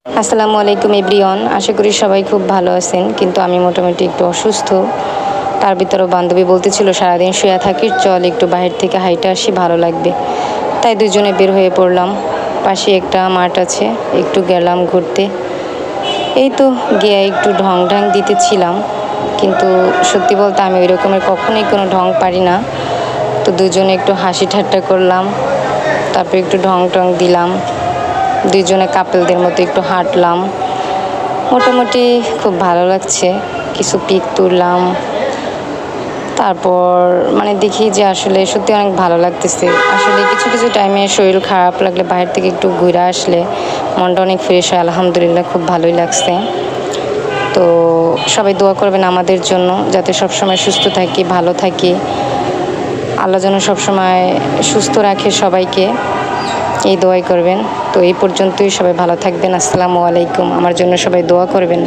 আসসালামু আলাইকুম এভরিওয়ান, আশা করি সবাই খুব ভালো আছেন। কিন্তু আমি মোটামুটি একটু অসুস্থ। তার ভিতরেও বান্ধবী বলতেছিল সারাদিন শুয়ে থাকি, চল একটু বাইরে থেকে হাইটে আসি, ভালো লাগবে। তাই দুজনে বের হয়ে পড়লাম। পাশে একটা মাঠ আছে, একটু গেলাম ঘুরতে। এই তো গিয়ে একটু ঢং ঢং দিতেছিলাম, কিন্তু সত্যি বলতে আমি ওই রকমের কখনোই কোনো ঢং পারি না। তো দুজনে একটু হাসি ঠাট্টা করলাম, তারপর একটু ঢং টং দিলাম, দুইজনে কাপেলদের মতো একটু হাঁটলাম। মোটামুটি খুব ভালো লাগছে। কিছু পিক তুললাম, তারপর দেখি যে আসলে সত্যি অনেক ভালো লাগতেছে। আসলে কিছু কিছু টাইমে শরীর খারাপ লাগলে বাইরে থেকে একটু ঘুরে আসলে মনটা অনেক ফ্রেশ হয়। আলহামদুলিল্লাহ খুব ভালোই লাগছে। তো সবাই দোয়া করবেন আমাদের জন্য, যাতে সবসময় সুস্থ থাকি, ভালো থাকি। আল্লাহ যেন সবসময় সুস্থ রাখে সবাইকে, এই দোয়াই করবেন। তো এই পর্যন্তই, সবাই ভালো থাকবেন। আসসালামু আলাইকুম। আমার জন্য সবাই দোয়া করবেন।